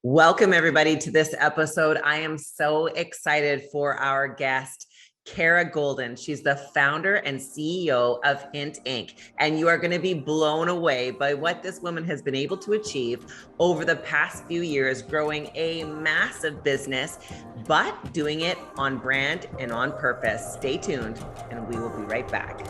Welcome, everybody, to this episode. I am so excited for our guest, Kara Goldin. She's the founder and CEO of Hint Inc. And you are going to be blown away by what this woman has been able to achieve over the past few years, growing a massive business, but doing it on brand and on purpose. Stay tuned, and we will be right back.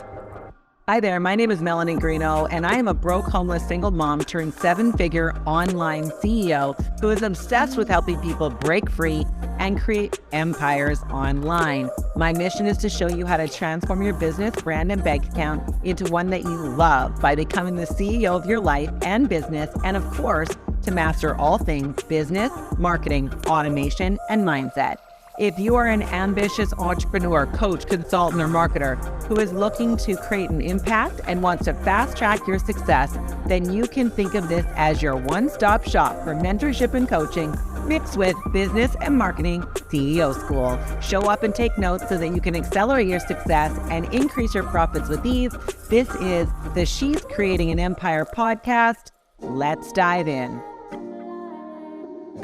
Hi there, my name is Melanie Greeno, and I am a broke, homeless, single mom turned seven-figure online CEO who is obsessed with helping people break free and create empires online. My mission is to show you how to transform your business, brand, and bank account into one that you love by becoming the CEO of your life and business, and of course, to master all things business, marketing, automation, and mindset. If you are an ambitious entrepreneur, coach, consultant, or marketer who is looking to create an impact and wants to fast track your success, then you can think of this as your one-stop shop for mentorship and coaching mixed with business and marketing CEO school. Show up and take notes so that you can accelerate your success and increase your profits with ease. This is the She's Creating an Empire podcast. Let's dive in.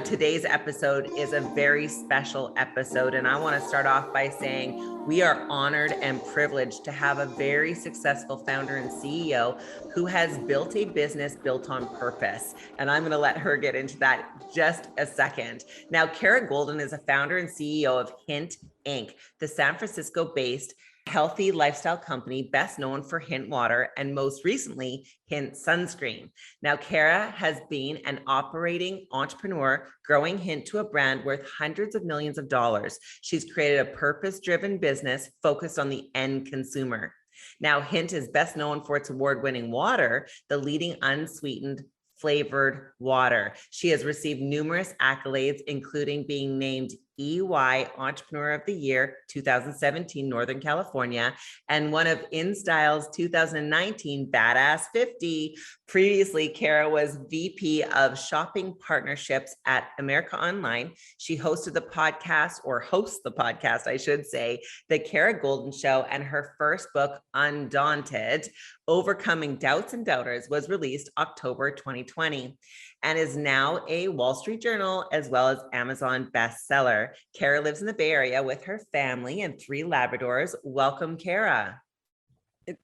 Today's episode is a very special episode, and I want to start off by saying we are honored and privileged to have a very successful founder and CEO who has built a business built on purpose. And I'm going to let her get into that just a second. Now, Kara Goldin is a founder and CEO of Hint Inc., the San Francisco-based healthy lifestyle company best known for Hint Water and most recently Hint Sunscreen. Now, Kara has been an operating entrepreneur, growing Hint to a brand worth hundreds of millions of dollars. She's created a purpose-driven business focused on the end consumer. Now, Hint is best known for its award-winning water, the leading unsweetened flavored water. She has received numerous accolades, including being named EY Entrepreneur of the Year 2017 Northern California and one of InStyle's 2019 Badass 50. Previously, Kara was VP of Shopping Partnerships at America Online. She hosted the podcast, or hosts the podcast, I should say, The Kara Goldin Show, and her first book, Undaunted, Overcoming Doubts and Doubters, was released October 2020 and is now a Wall Street Journal as well as Amazon bestseller. Kara lives in the Bay Area with her family and 3 Labradors. Welcome, Kara.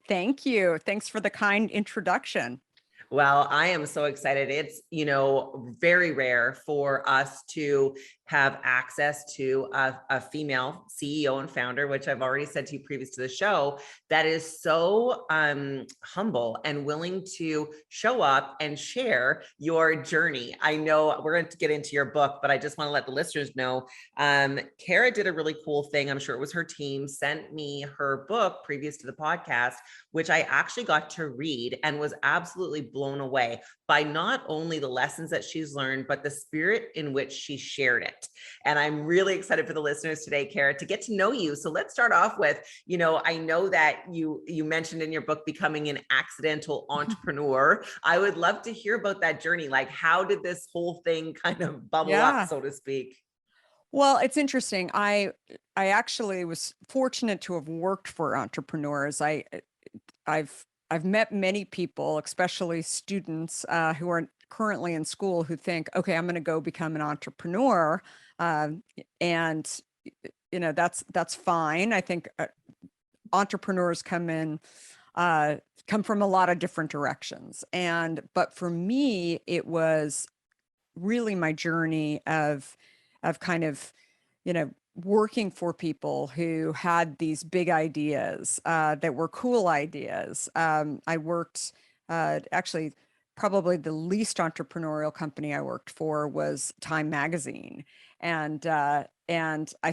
Thank you. Thanks for the kind introduction. Well, I am so excited. It's, very rare for us to have access to a female CEO and founder, which I've already said to you previous to the show, that is so humble and willing to show up and share your journey. I know we're going to get into your book, but I just want to let the listeners know, Kara did a really cool thing. I'm sure it was her team sent me her book previous to the podcast, which I actually got to read and was absolutely blown away by not only the lessons that she's learned, but the spirit in which she shared it. And I'm really excited for the listeners today, Kara, to get to know you. So let's start off with, I know that you mentioned in your book becoming an accidental entrepreneur. I would love to hear about that journey. Like, how did this whole thing kind of bubble up, so to speak? Well, it's interesting. I actually was fortunate to have worked for entrepreneurs. I've met many people, especially students who are currently in school, who think, okay, I'm going to go become an entrepreneur. And that's fine. I think entrepreneurs come from a lot of different directions. But for me, it was really my journey of kind of, working for people who had these big ideas that were cool ideas. I worked actually, probably the least entrepreneurial company I worked for was Time Magazine. And I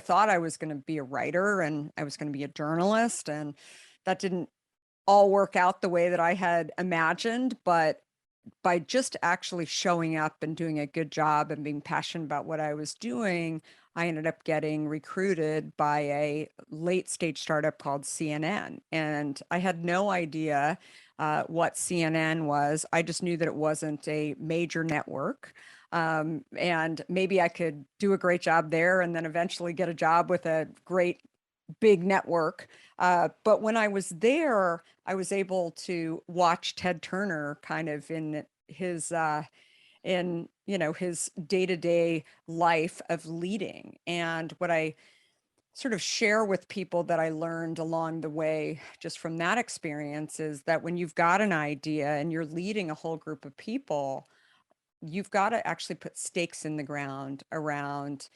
thought I was going to be a writer and I was going to be a journalist, and that didn't all work out the way that I had imagined. But by just actually showing up and doing a good job and being passionate about what I was doing, I ended up getting recruited by a late stage startup called CNN. And I had no idea what CNN was. I just knew that it wasn't a major network. And maybe I could do a great job there and then eventually get a job with a great big network. But when I was there, I was able to watch Ted Turner kind of in his in his day-to-day life of leading. And what I sort of share with people that I learned along the way, just from that experience, is that when you've got an idea and you're leading a whole group of people, you've got to actually put stakes in the ground around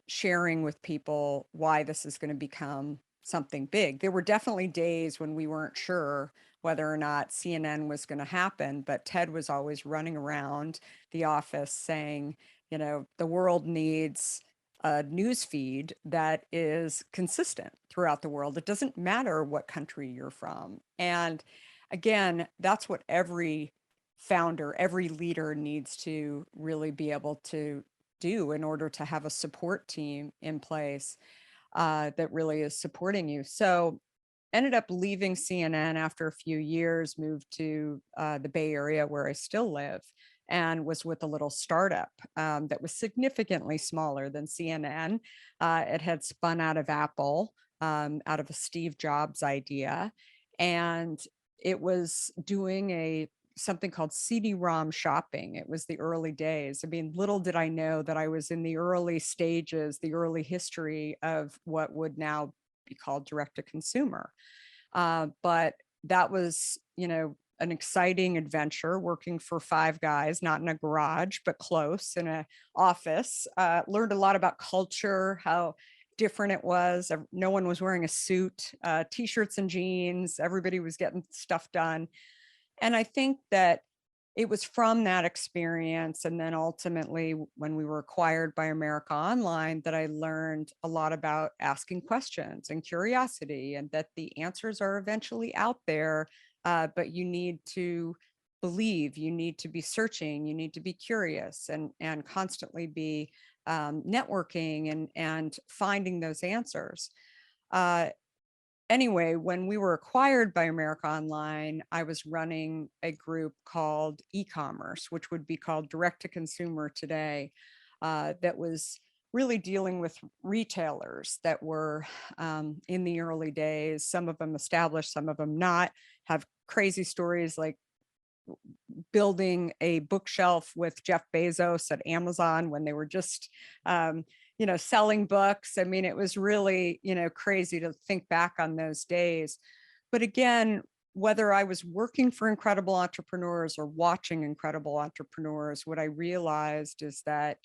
sharing with people why this is going to become something big. There were definitely days when we weren't sure whether or not CNN was going to happen, but Ted was always running around the office saying, the world needs a news feed that is consistent throughout the world. It doesn't matter what country you're from. And again, that's what every founder, every leader needs to really be able to do in order to have a support team in place that really is supporting you. So ended up leaving CNN after a few years, moved to the Bay Area where I still live, and was with a little startup that was significantly smaller than CNN. It had spun out of Apple, out of a Steve Jobs idea. And it was doing something called CD-ROM shopping. It was the early days. I mean, little did I know that I was in the early stages, the early history of what would now be called direct to consumer. But that was, an exciting adventure, working for five guys, not in a garage, but close in an office. Learned a lot about culture, how different it was. No one was wearing a suit, t-shirts and jeans. Everybody was getting stuff done. And I think that it was from that experience, and then ultimately when we were acquired by America Online, that I learned a lot about asking questions and curiosity, and that the answers are eventually out there, but you need to believe, you need to be searching, you need to be curious, and constantly be networking and finding those answers. Anyway, when we were acquired by America Online, I was running a group called e-commerce, which would be called direct to consumer today, that was really dealing with retailers that were in the early days, some of them established, some of them not, have crazy stories like building a bookshelf with Jeff Bezos at Amazon when they were just selling books. I mean, it was really, crazy to think back on those days. But again, whether I was working for incredible entrepreneurs or watching incredible entrepreneurs, what I realized is that,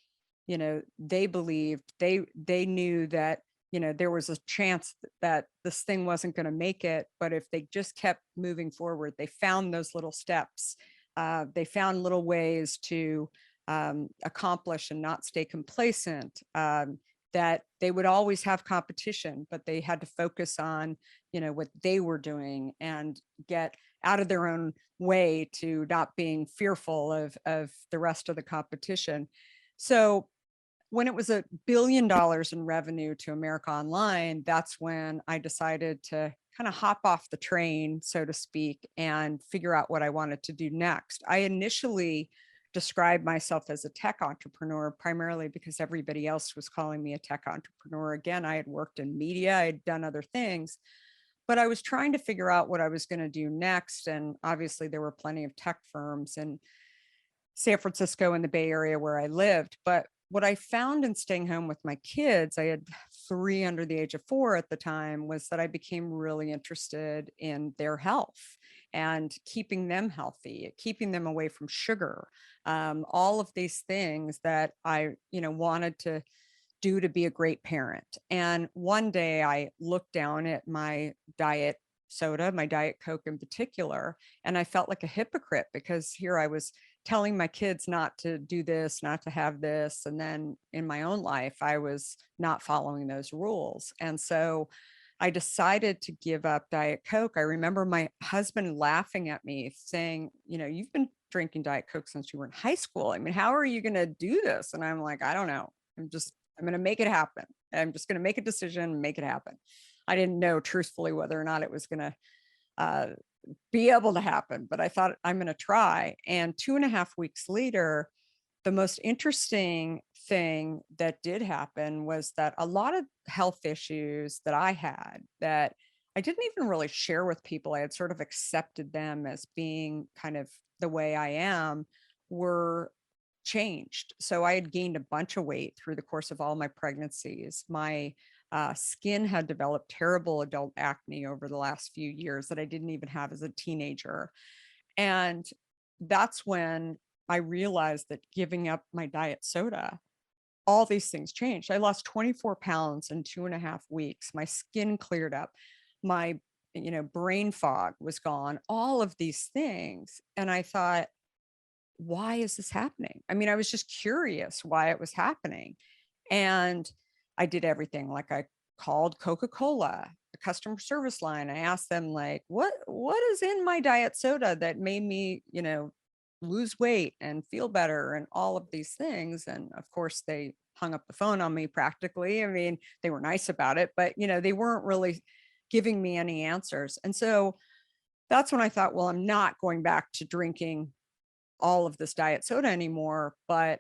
they believed, they knew that, there was a chance that this thing wasn't going to make it. But if they just kept moving forward, they found those little steps. They found little ways to accomplish and not stay complacent, that they would always have competition, but they had to focus on, what they were doing and get out of their own way to not being fearful of the rest of the competition. So when it was $1 billion in revenue to America Online, that's when I decided to kind of hop off the train, so to speak, and figure out what I wanted to do next. I initially described myself as a tech entrepreneur, primarily because everybody else was calling me a tech entrepreneur. Again, I had worked in media, I had done other things, but I was trying to figure out what I was going to do next. And obviously there were plenty of tech firms in San Francisco and the Bay Area where I lived. But what I found in staying home with my kids, I had 3 under the age of 4 at the time, was that I became really interested in their health and keeping them healthy, keeping them away from sugar, all of these things that I, wanted to do to be a great parent. And one day I looked down at my diet soda, my Diet Coke in particular, and I felt like a hypocrite, because here I was telling my kids not to do this, not to have this. And then in my own life, I was not following those rules. And so I decided to give up Diet Coke. I remember my husband laughing at me saying, you've been drinking Diet Coke since you were in high school. I mean, how are you going to do this? And I'm like, I don't know. I'm going to make it happen. I'm just going to make a decision, make it happen. I didn't know truthfully whether or not it was going to be able to happen, but I thought, I'm going to try. And 2.5 weeks later, the most interesting thing that did happen was that a lot of health issues that I had, that I didn't even really share with people, I had sort of accepted them as being kind of the way I am, were changed. So I had gained a bunch of weight through the course of all my pregnancies. My skin had developed terrible adult acne over the last few years that I didn't even have as a teenager. And that's when I realized that giving up my diet soda, all these things changed. I lost 24 pounds in 2.5 weeks. My skin cleared up. My, brain fog was gone, all of these things. And I thought, why is this happening? I mean, I was just curious why it was happening. And I did everything. Like I called Coca-Cola, the customer service line. I asked them like, what is in my diet soda that made me, lose weight and feel better and all of these things. And of course they hung up the phone on me practically. I mean, they were nice about it, but they weren't really giving me any answers. And so that's when I thought, well, I'm not going back to drinking all of this diet soda anymore, but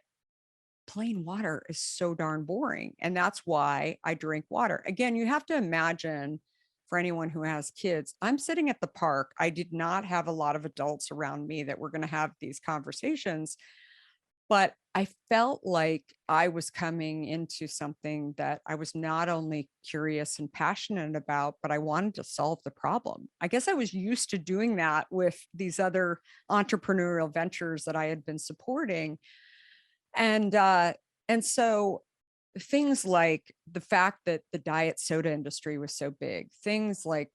plain water is so darn boring. And that's why I drink water. Again, you have to imagine, for anyone who has kids, I'm sitting at the park. I did not have a lot of adults around me that were going to have these conversations, but I felt like I was coming into something that I was not only curious and passionate about, but I wanted to solve the problem. I guess I was used to doing that with these other entrepreneurial ventures that I had been supporting. And so things like the fact that the diet soda industry was so big, things like,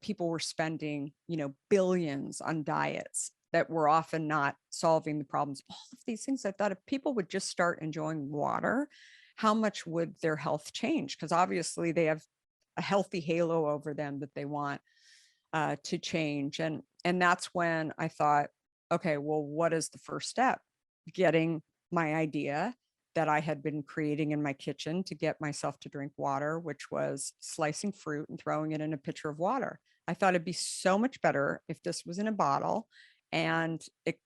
people were spending, billions on diets that were often not solving the problems. All of these things, I thought if people would just start enjoying water, how much would their health change? Because obviously they have a healthy halo over them that they want to change. And that's when I thought, okay, well, what is the first step? Getting my idea that I had been creating in my kitchen to get myself to drink water, which was slicing fruit and throwing it in a pitcher of water. I thought it'd be so much better if this was in a bottle and it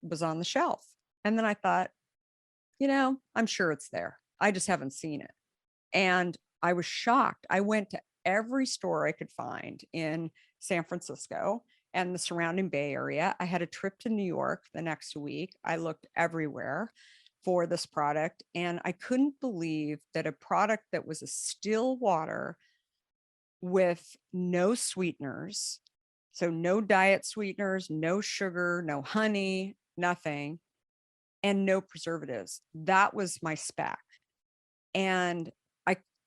was on the shelf. And then I thought, I'm sure it's there. I just haven't seen it. And I was shocked. I went to every store I could find in San Francisco and the surrounding Bay Area. I had a trip to New York the next week. I looked everywhere for this product, and I couldn't believe that a product that was a still water with no sweeteners, so no diet sweeteners, no sugar, no honey, nothing, and no preservatives. That was my spec. And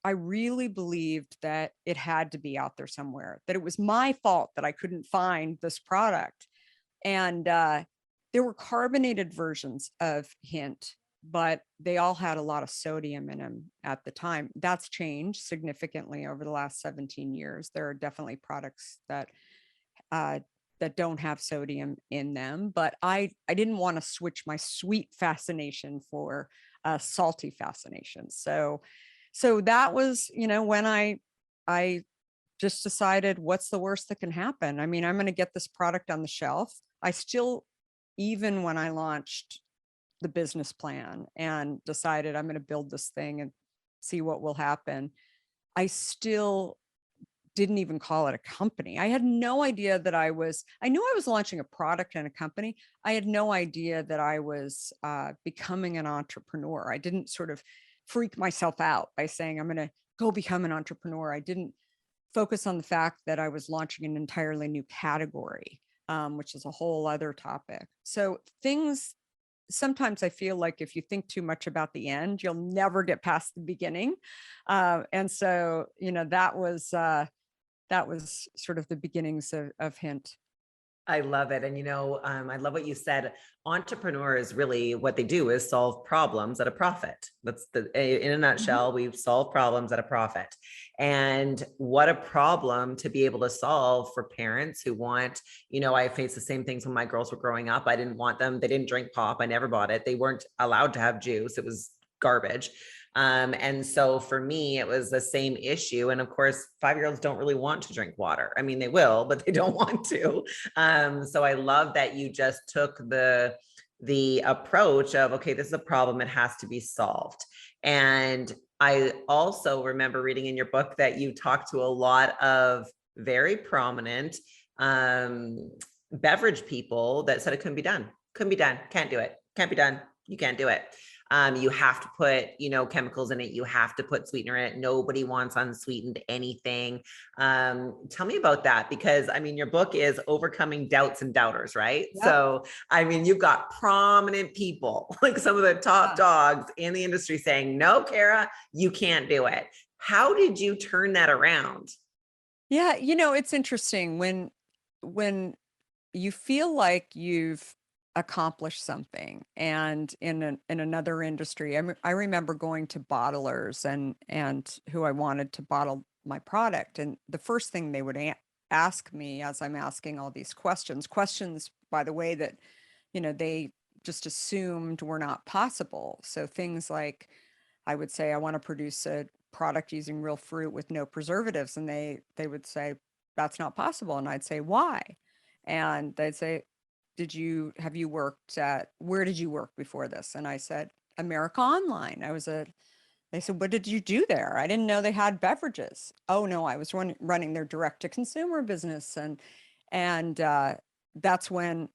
I really believed that it had to be out there somewhere, that it was my fault that I couldn't find this product. And there were carbonated versions of Hint, but they all had a lot of sodium in them at the time. That's changed significantly over the last 17 years. There are definitely products that don't have sodium in them, but I didn't want to switch my sweet fascination for salty fascination. So that was, when I just decided, what's the worst that can happen? I mean, I'm going to get this product on the shelf. I still, even when I launched the business plan and decided I'm going to build this thing and see what will happen, I still didn't even call it a company. I had no idea that I knew I was launching a product and a company. I had no idea that I was becoming an entrepreneur. I didn't sort of freak myself out by saying, I'm going to go become an entrepreneur. I didn't focus on the fact that I was launching an entirely new category, which is a whole other topic. So sometimes I feel like if you think too much about the end, you'll never get past the beginning. And so, that was sort of the beginnings of Hint. I love it. And, I love what you said. Entrepreneurs really, what they do is solve problems at a profit. That's in a nutshell, we solve problems at a profit. And what a problem to be able to solve for parents who want, I faced the same things when my girls were growing up. I didn't want them. They didn't drink pop. I never bought it. They weren't allowed to have juice. It was garbage. And so for me, it was the same issue. And of course, 5-year-olds don't really want to drink water. I mean, they will, but they don't want to. So I love that you just took the approach of, okay, this is a problem. It has to be solved. And I also remember reading in your book that you talked to a lot of very prominent beverage people that said it couldn't be done, can't do it, can't be done. You can't do it. You have to put, chemicals in it. You have to put sweetener in it. Nobody wants unsweetened anything. Tell me about that, because I mean, your book is Overcoming Doubts and Doubters, right? Yep. So, I mean, you've got prominent people, like some of the top dogs in the industry saying, no, Kara, you can't do it. How did you turn that around? Yeah, it's interesting when you feel like you've accomplished something, and in another industry. I remember going to bottlers and who I wanted to bottle my product, and the first thing they would ask me, as I'm asking all these questions, by the way, that they just assumed were not possible. So things like, I would say, I want to produce a product using real fruit with no preservatives, and they would say, that's not possible. And I'd say, why? And they'd say, have you worked at, where did you work before this? And I said, America Online. They said, what did you do there? I didn't know they had beverages. Oh no, I was running their direct to consumer business. And that's when,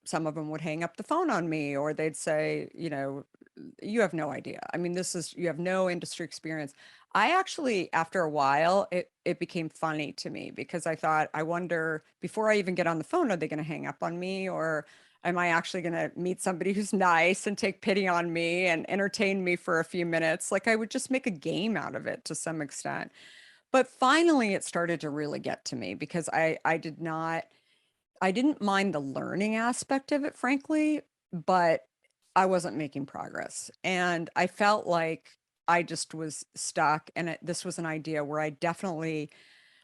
some of them would hang up the phone on me, or they'd say, you have no idea. I mean, you have no industry experience. I actually, after a while, it became funny to me, because I thought, I wonder, before I even get on the phone, are they going to hang up on me, or am I actually going to meet somebody who's nice and take pity on me and entertain me for a few minutes? Like, I would just make a game out of it to some extent. But finally, it started to really get to me, because I didn't mind the learning aspect of it, frankly, but I wasn't making progress. And I felt like I just was stuck. And this was an idea where we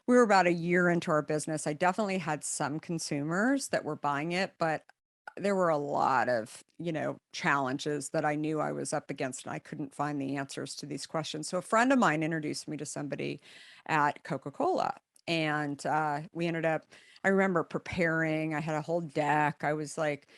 were about a year into our business. I definitely had some consumers that were buying it, but there were a lot of, challenges that I knew I was up against, and I couldn't find the answers to these questions. So a friend of mine introduced me to somebody at Coca-Cola, and we ended up, I remember preparing, I had a whole deck. I was like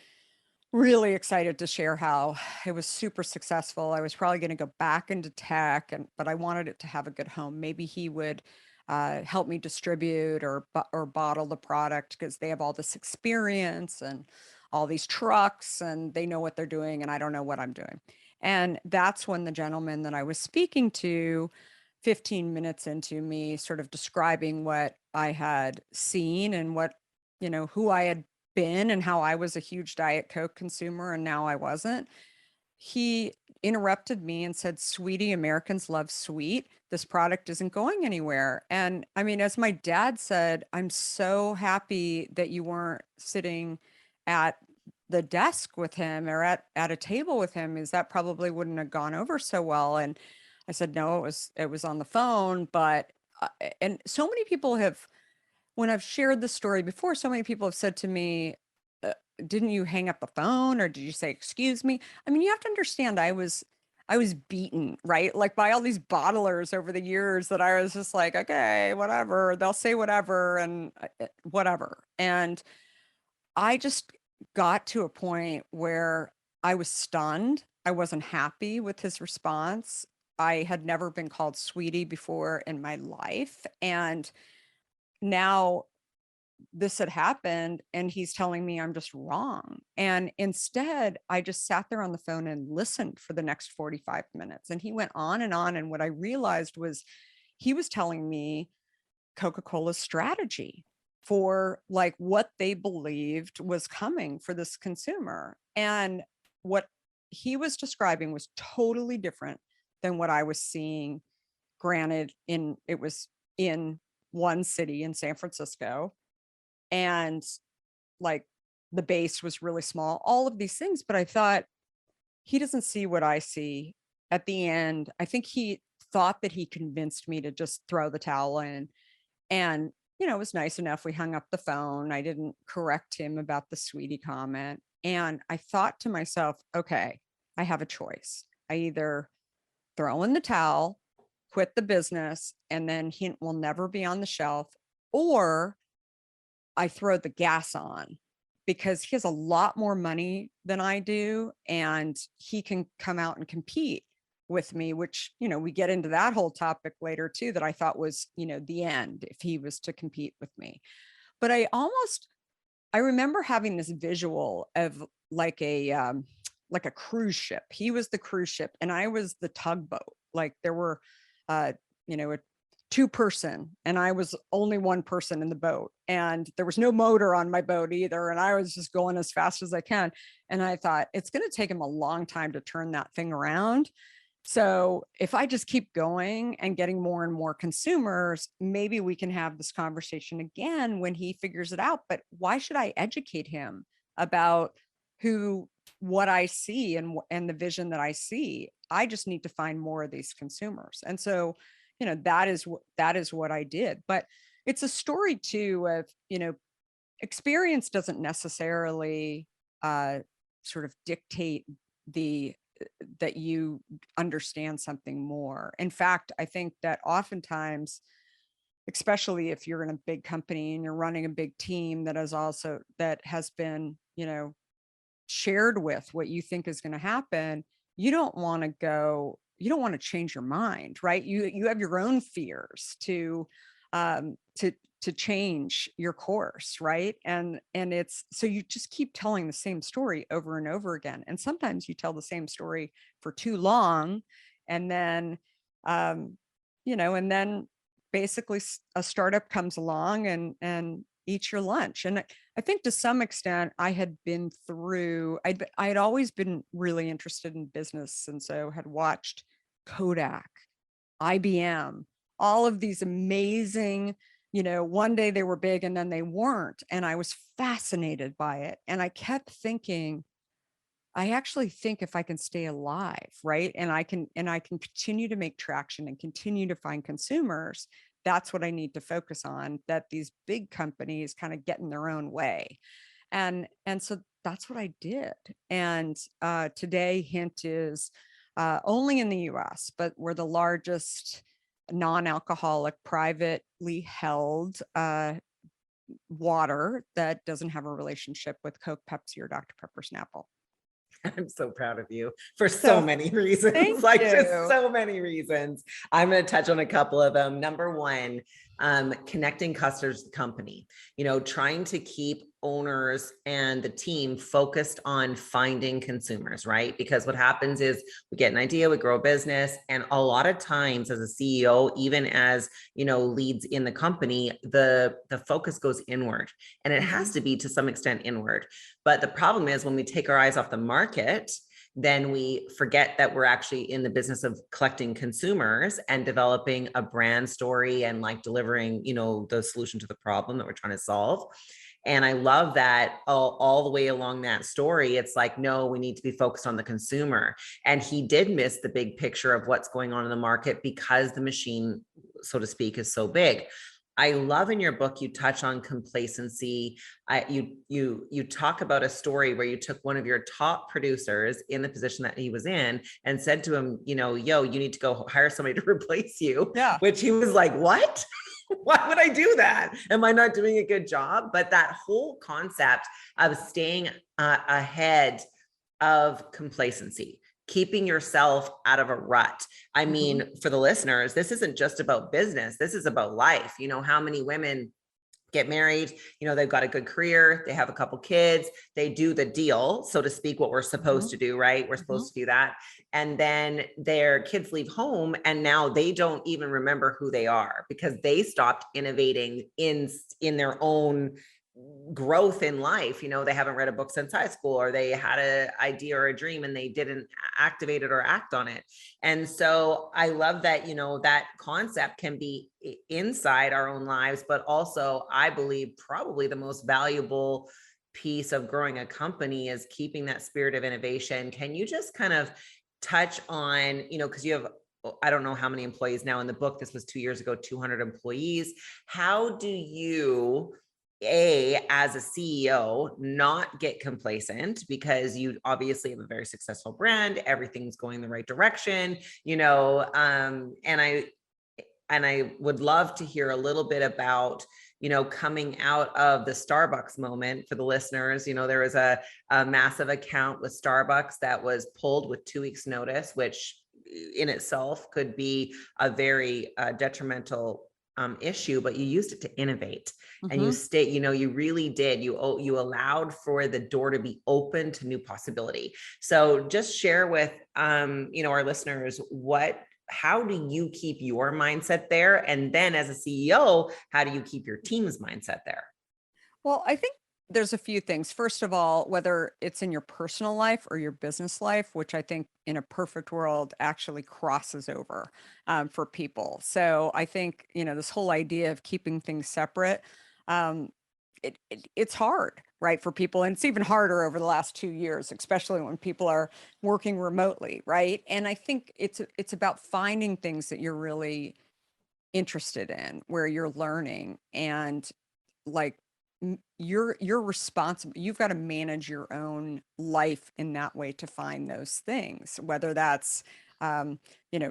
really excited to share how it was super successful. I was probably going to go back into tech, but I wanted it to have a good home. Maybe he would help me distribute or bottle the product, because they have all this experience and all these trucks, and they know what they're doing, and I don't know what I'm doing. And that's when the gentleman that I was speaking to, 15 minutes into me sort of describing what I had seen and who I had been, and how I was a huge Diet Coke consumer and now I wasn't, he interrupted me and said, sweetie, Americans love sweet. This product isn't going anywhere. And I mean, as my dad said, I'm so happy that you weren't sitting at the desk with him, or at a table with him, is that probably wouldn't have gone over so well. And I said, no, it was on the phone. But and so many people have, when I've shared the story before, so many people have said to me, didn't you hang up the phone, or did you say, excuse me? I mean, you have to understand, I was beaten, right? Like, by all these bottlers over the years, that I was just like, okay, whatever, they'll say whatever, and whatever. And I just got to a point where I was stunned. I wasn't happy with his response. I had never been called sweetie before in my life. And now this had happened, and he's telling me I'm just wrong. And instead, I just sat there on the phone and listened for the next 45 minutes. And he went on and on. And what I realized was, he was telling me Coca-Cola's strategy for, like, what they believed was coming for this consumer. And what he was describing was totally different than what I was seeing. Granted, it was in one city in San Francisco, and, like, the base was really small, all of these things. But I thought, he doesn't see what I see. At the end, I think he thought that he convinced me to just throw the towel in. And, it was nice enough. We hung up the phone. I didn't correct him about the sweetie comment. And I thought to myself, okay, I have a choice. I either throw in the towel, quit the business, and then Hint will never be on the shelf, or I throw the gas on, because he has a lot more money than I do, and he can come out and compete with me, which, we get into that whole topic later too, that I thought was, the end if he was to compete with me. But I remember having this visual of, like, like a cruise ship. He was the cruise ship and I was the tugboat. Like there were, you know, a 2-person and I was only 1 person in the boat, and there was no motor on my boat either. And I was just going as fast as I can. And I thought it's going to take him a long time to turn that thing around. So if I just keep going and getting more and more consumers, maybe we can have this conversation again when he figures it out. But why should I educate him about what I see and the vision that I see? I just need to find more of these consumers. And so, you know, that is what I did. But it's a story too of, you know, experience doesn't necessarily sort of dictate that you understand something more. In fact, I think that oftentimes, especially if you're in a big company and you're running a big team that has been, you know, shared with what you think is going to happen, you don't want to change your mind, right? You have your own fears to change your course, right? And it's, so you just keep telling the same story over and over again. And sometimes you tell the same story for too long, and then you know, and then basically a startup comes along and eats your lunch. And I think to some extent I had been through, I had always been really interested in business, and so had watched Kodak, IBM, all of these amazing, you know, one day they were big and then they weren't. And I was fascinated by it. And I kept thinking, I actually think if I can stay alive, right? And I can continue to make traction and continue to find consumers, that's what I need to focus on, that these big companies kind of get in their own way. And so that's what I did. And today Hint is only in the US, but we're the largest non-alcoholic, privately held water that doesn't have a relationship with Coke, Pepsi, or Dr. Pepper Snapple. I'm so proud of you for so many reasons, like just so many reasons. I'm going to touch on a couple of them. Number one, connecting customers to the company, you know, trying to keep owners and the team focused on finding consumers, right? Because what happens is we get an idea, we grow a business, and a lot of times as a CEO, even as, you know, leads in the company, the focus goes inward, and it has to be to some extent inward. But the problem is when we take our eyes off the market, then we forget that we're actually in the business of collecting consumers and developing a brand story and like delivering, you know, the solution to the problem that we're trying to solve. And I love that all the way along that story, it's like, no, we need to be focused on the consumer. And he did miss the big picture of what's going on in the market because the machine, so to speak, is so big. I love in your book, you touch on complacency. You talk about a story where you took one of your top producers in the position that he was in and said to him, you know, yo, you need to go hire somebody to replace you. Yeah. Which he was like, what? Why would I do that? Am I not doing a good job? But that whole concept of staying ahead of complacency, keeping yourself out of a rut. I mean, for the listeners, this isn't just about business. This is about life. You know, how many women get married, you know, they've got a good career, they have a couple kids, they do the deal, so to speak, what we're supposed to do, right? We're supposed to do that. And then their kids leave home and now they don't even remember who they are because they stopped innovating in their own growth in life. You know, they haven't read a book since high school, or they had an idea or a dream and they didn't activate it or act on it. And so I love that, you know, that concept can be inside our own lives, but also I believe probably the most valuable piece of growing a company is keeping that spirit of innovation. Can you just kind of touch on, you know, because you have, I don't know how many employees now in the book, this was 2 years ago, 200 employees. How do you, as a CEO, not get complacent, because you obviously have a very successful brand, everything's going the right direction, you know, and I would love to hear a little bit about, you know, coming out of the Starbucks moment for the listeners. You know, there was a massive account with Starbucks that was pulled with 2 weeks notice, which in itself could be a very detrimental issue, but you used it to innovate. And you Mhm. you really did. You allowed for the door to be open to new possibility. So just share with our listeners how do you keep your mindset there? And then as a CEO, how do you keep your team's mindset there? Well, I think there's a few things. First of all, whether it's in your personal life or your business life, which I think in a perfect world actually crosses over for people. So I think, this whole idea of keeping things separate, um, it's hard, right, for people. And it's even harder over the last 2 years, especially when people are working remotely, right? And I think it's about finding things that you're really interested in, where you're learning, and like you're responsible. You've got to manage your own life in that way to find those things, whether that's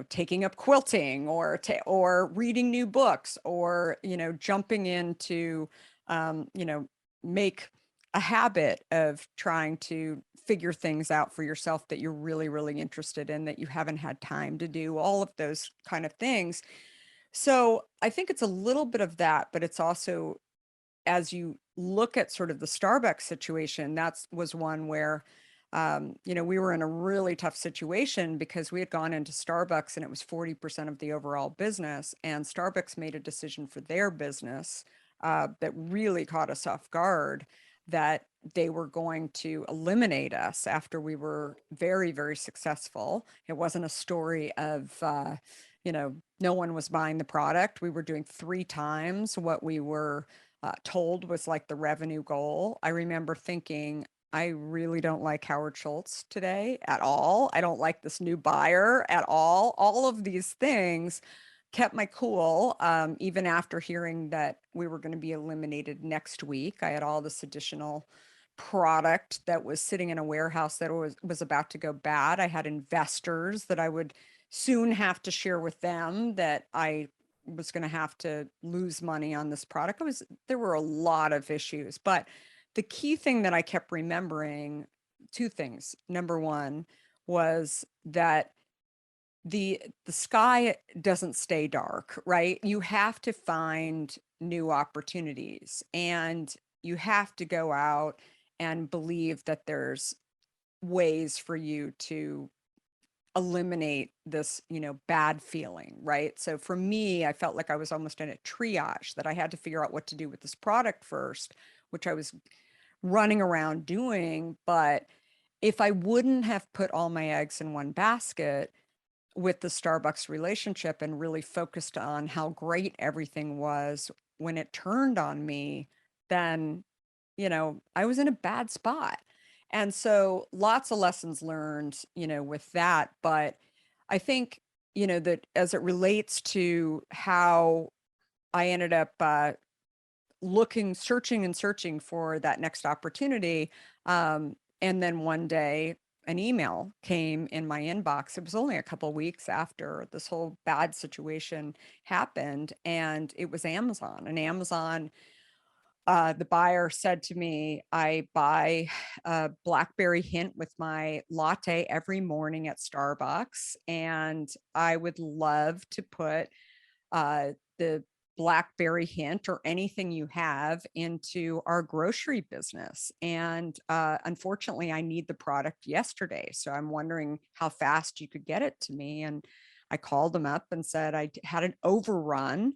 taking up quilting, or reading new books, or jumping into make a habit of trying to figure things out for yourself that you're really, really interested in, that you haven't had time to do, all of those kind of things. So I think it's a little bit of that, but it's also, as you look at sort of the Starbucks situation, that was one where, we were in a really tough situation because we had gone into Starbucks and it was 40% of the overall business. And Starbucks made a decision for their business that really caught us off guard, that they were going to eliminate us after we were very, very successful. It wasn't a story of, no one was buying the product. We were doing 3 times what we were told was like the revenue goal. I remember thinking, I really don't like Howard Schultz today at all. I don't like this new buyer at all. All of these things kept my cool, even after hearing that we were going to be eliminated next week. I had all this additional product that was sitting in a warehouse that was about to go bad. I had investors that I would soon have to share with them that I was going to have to lose money on this product. There were a lot of issues, but the key thing that I kept remembering, two things. Number one was that the sky doesn't stay dark, right? You have to find new opportunities, and you have to go out and believe that there's ways for you to eliminate this, bad feeling, right? So for me, I felt like I was almost in a triage, that I had to figure out what to do with this product first, which I was running around doing. But if I wouldn't have put all my eggs in one basket with the Starbucks relationship and really focused on how great everything was when it turned on me, then, I was in a bad spot. And so lots of lessons learned, with that. But I think, that as it relates to how I ended up searching and searching for that next opportunity. And then one day, an email came in my inbox. It was only a couple weeks after this whole bad situation happened, and it was Amazon. And Amazon, the buyer said to me, I buy a blackberry hint with my latte every morning at Starbucks, and I would love to put the blackberry hint or anything you have into our grocery business. And unfortunately, I need the product yesterday. So I'm wondering how fast you could get it to me. And I called them up and said I had an overrun,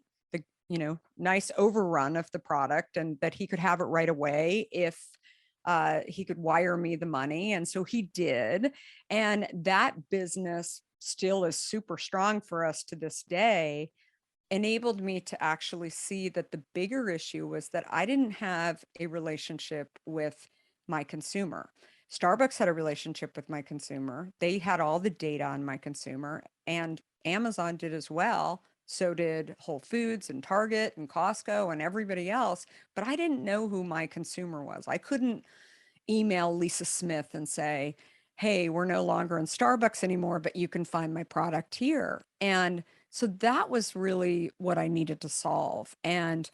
nice overrun of the product, and that he could have it right away if he could wire me the money. And so he did. And that business still is super strong for us to this day, enabled me to actually see that the bigger issue was that I didn't have a relationship with my consumer. Starbucks had a relationship with my consumer. They had all the data on my consumer, and Amazon did as well. So did Whole Foods and Target and Costco and everybody else. But I didn't know who my consumer was. I couldn't email Lisa Smith and say, hey, we're no longer in Starbucks anymore, but you can find my product here. And so that was really what I needed to solve. And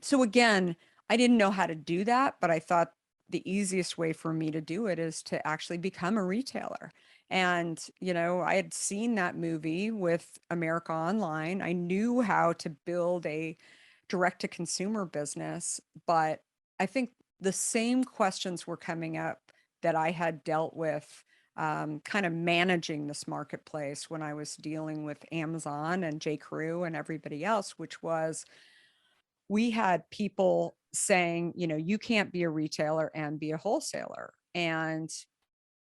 so again, I didn't know how to do that, but I thought the easiest way for me to do it is to actually become a retailer And, I had seen that movie with America Online. I knew how to build a direct to consumer business, but I think the same questions were coming up that I had dealt with kind of managing this marketplace when I was dealing with Amazon and J. Crew and everybody else, which was we had people saying, you can't be a retailer and be a wholesaler. And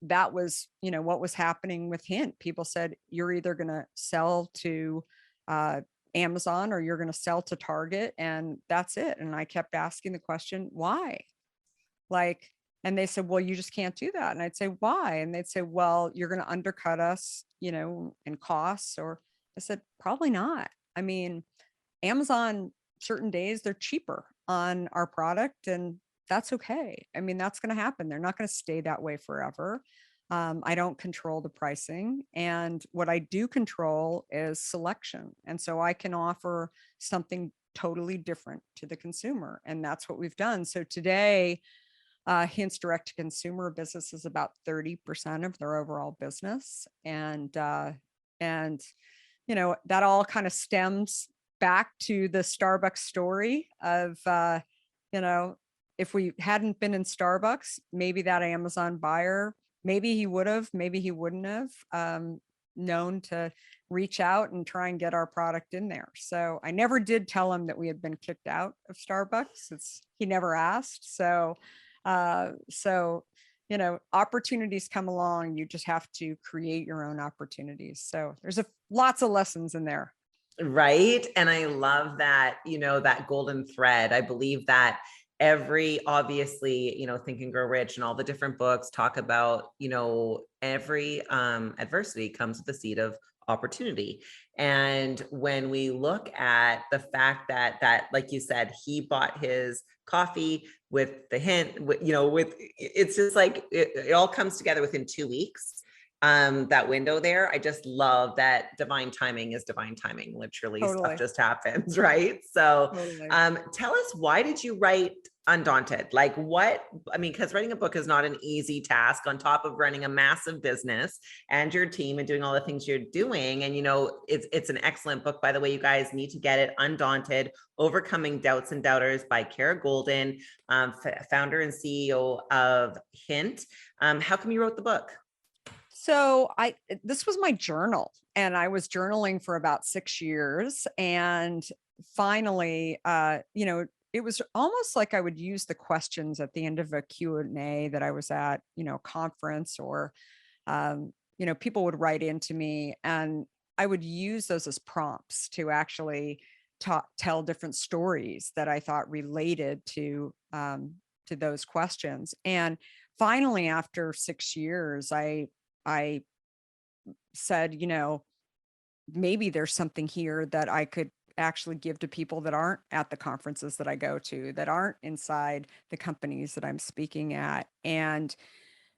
that was, what was happening with Hint. People said, you're either going to sell to uh, Amazon or you're going to sell to Target, and that's it. And I kept asking the question, why? Like, and they said, well, you just can't do that. And I'd say, why? And they'd say, well, you're going to undercut us, in costs. Or I said, probably not. I mean, Amazon, certain days they're cheaper on our product, and that's okay. I mean, that's going to happen. They're not going to stay that way forever. I don't control the pricing. And what I do control is selection. And so I can offer something totally different to the consumer. And that's what we've done. So today, Hint's direct to consumer business is about 30% of their overall business. And that all kind of stems back to the Starbucks story of, you know, if we hadn't been in Starbucks, maybe that Amazon buyer, maybe he would have, maybe he wouldn't have known to reach out and try and get our product in there. So I never did tell him that we had been kicked out of Starbucks. He never asked. So opportunities come along. You just have to create your own opportunities. So there's lots of lessons in there. Right. And I love that, that golden thread. I believe that obviously, Think and Grow Rich and all the different books talk about, every adversity comes with the seed of opportunity. And when we look at the fact that like you said, he bought his coffee with the Hint, it's just like it all comes together within 2 weeks. That window there, I just love that divine timing is divine timing. Literally, Totally. Stuff just happens, right? So Totally. tell us, why did you write Undaunted? Because writing a book is not an easy task on top of running a massive business and your team and doing all the things you're doing. And, it's an excellent book, by the way. You guys need to get it. Undaunted, Overcoming Doubts and Doubters by Kara Goldin, founder and CEO of Hint. How come you wrote the book? So this was my journal, and I was journaling for about 6 years. And finally, it was almost like I would use the questions at the end of a Q&A that I was at, conference, or, people would write into me, and I would use those as prompts to actually tell different stories that I thought related to those questions. And finally, after 6 years, I said, maybe there's something here that I could actually give to people that aren't at the conferences that I go to, that aren't inside the companies that I'm speaking at. And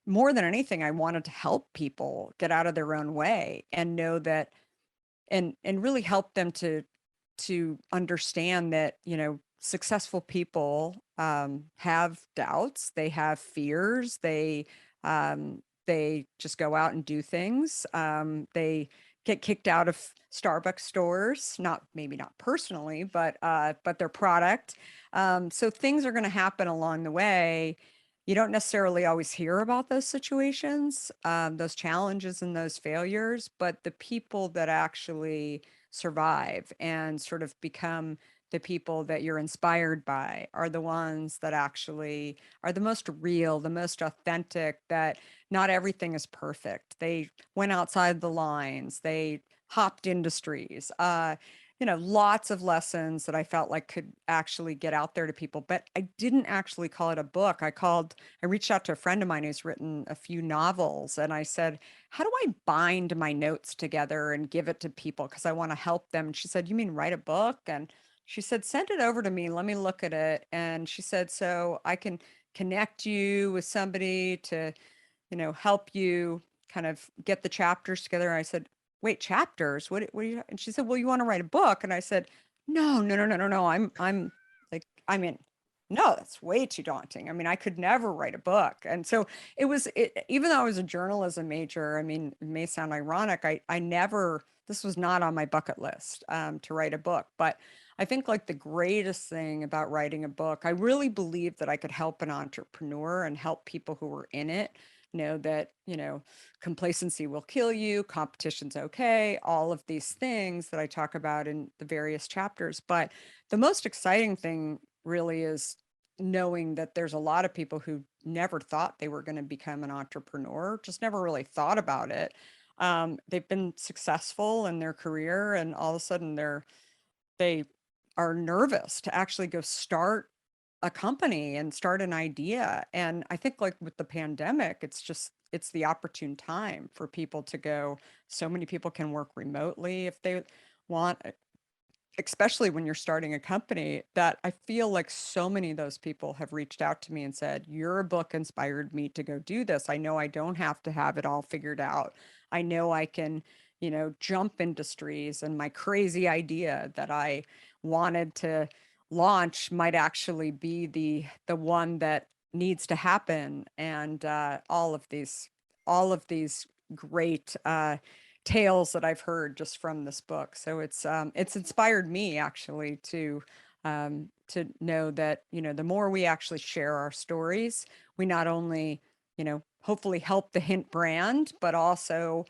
more than anything, I wanted to help people get out of their own way and know that, and really help them to understand that, successful people have doubts, they have fears, they just go out and do things. They get kicked out of Starbucks stores, maybe not personally, but their product. So things are going to happen along the way. You don't necessarily always hear about those situations, those challenges and those failures, but the people that actually survive and sort of become the people that you're inspired by are the ones that actually are the most real, the most authentic, that not everything is perfect. They went outside the lines. They hopped industries. Lots of lessons that I felt like could actually get out there to people, but I didn't actually call it a book. I reached out to a friend of mine who's written a few novels, and I said, how do I bind my notes together and give it to people? Because I want to help them. And she said, you mean write a book? And she said, send it over to me. Let me look at it. And she said, so I can connect you with somebody to, help you kind of get the chapters together. And I said, wait, chapters? What do you? And she said, well, you want to write a book? And I said, no. I'm in. no, that's way too daunting. I mean, I could never write a book. And so even though I was a journalism major, I mean, it may sound ironic. I never, this was not on my bucket list, to write a book. But I think like the greatest thing about writing a book, I really believed that I could help an entrepreneur and help people who were in it know that, complacency will kill you, competition's okay, all of these things that I talk about in the various chapters. But the most exciting thing really is knowing that there's a lot of people who never thought they were going to become an entrepreneur, just never really thought about it. They've been successful in their career, and all of a sudden they are nervous to actually go start a company and start an idea. And I think like with the pandemic, it's the opportune time for people to go. So many people can work remotely if they want, especially when you're starting a company, that I feel like so many of those people have reached out to me and said, your book inspired me to go do this. I know I don't have to have it all figured out. I know I can, jump industries, and my crazy idea that I wanted to launch might actually be the one that needs to happen. And all of these great tales that I've heard just from this book. So it's inspired me actually to know that, the more we actually share our stories, we not only, hopefully help the Hint brand, but also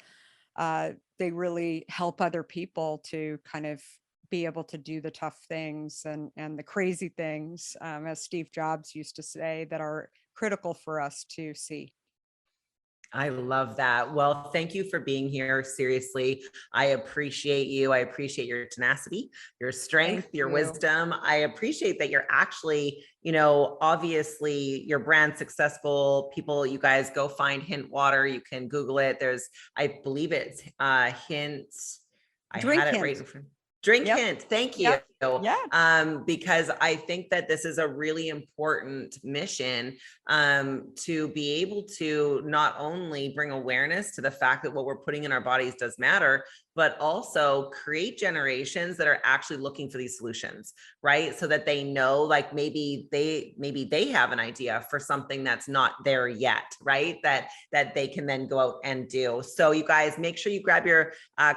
they really help other people to kind of be able to do the tough things and the crazy things, as Steve Jobs used to say, that are critical for us to see. I love that. Well, thank you for being here. Seriously, I appreciate you. I appreciate your tenacity, your strength, Thank your you. wisdom. I appreciate that you're actually, obviously your brand successful. People, you guys go find Hint Water. You can Google it. I believe it's Hint. I Drink had it right Hint. in front. Drink Yep. Hint. Thank you. Yep. Yeah. Because I think that this is a really important mission, to be able to not only bring awareness to the fact that what we're putting in our bodies does matter, but also create generations that are actually looking for these solutions, right? So that they know, like maybe they have an idea for something that's not there yet, right? That they can then go out and do. So you guys, make sure you grab your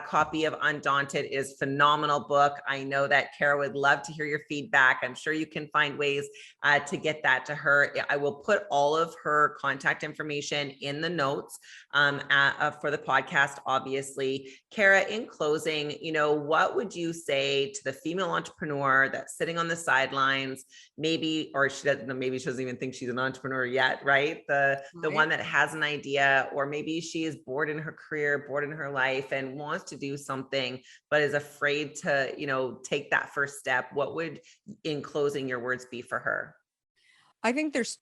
copy of Undaunted. It is a phenomenal book. I know that Kara would love to hear your feedback. I'm sure you can find ways to get that to her. I will put all of her contact information in the notes for the podcast, obviously. Kara, in closing, what would you say to the female entrepreneur that's sitting on the sidelines, maybe, or maybe she doesn't even think she's an entrepreneur yet, right? The one that has an idea, or maybe she is bored in her career, bored in her life, and wants to do something, but is afraid to, take that first step. What would, in closing, your words be for her? I think there's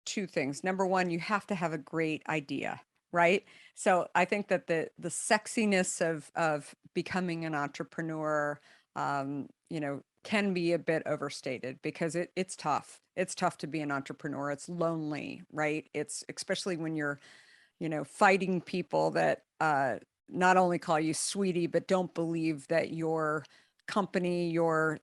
two things. Number one, you have to have a great idea, right? So I think that the sexiness of becoming an entrepreneur, can be a bit overstated, because it's tough. It's tough to be an entrepreneur. It's lonely, right? It's especially when you're, fighting people that not only call you sweetie, but don't believe that your company, your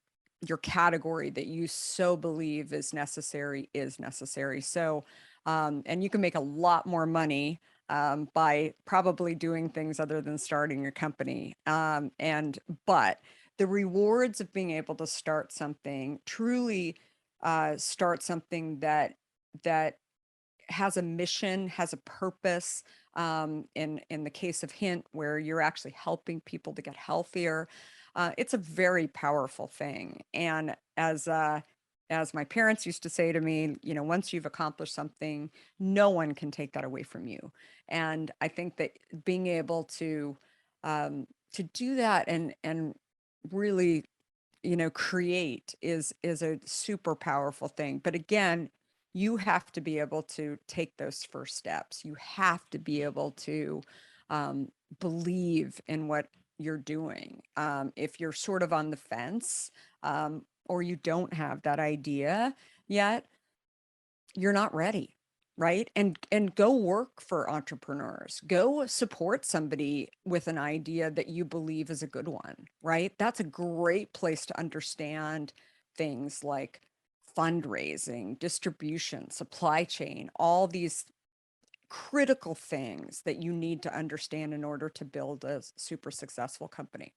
category that you so believe is necessary is necessary. So, and you can make a lot more money by probably doing things other than starting your company. But the rewards of being able to start something, truly start something that has a mission, has a purpose. In the case of Hint, where you're actually helping people to get healthier, it's a very powerful thing. And as my parents used to say to me, once you've accomplished something, no one can take that away from you. And I think that being able to do that and really, create is a super powerful thing. But again, you have to be able to take those first steps. You have to be able to believe in what you're doing. If you're sort of on the fence, or you don't have that idea yet, you're not ready, right? And go work for entrepreneurs. Go support somebody with an idea that you believe is a good one, right? That's a great place to understand things like fundraising, distribution, supply chain, all these critical things that you need to understand in order to build a super successful company.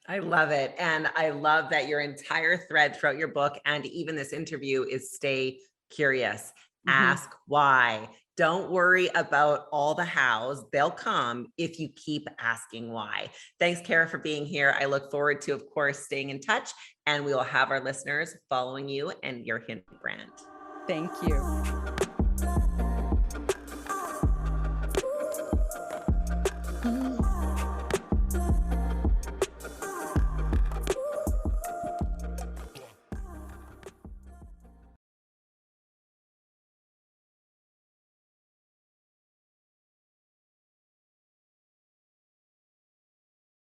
I love it. And I love that your entire thread throughout your book and even this interview is stay curious, ask why. Don't worry about all the hows. They'll come if you keep asking why. Thanks, Kara, for being here. I look forward to, of course, staying in touch, and we will have our listeners following you and your Hint brand. Thank you.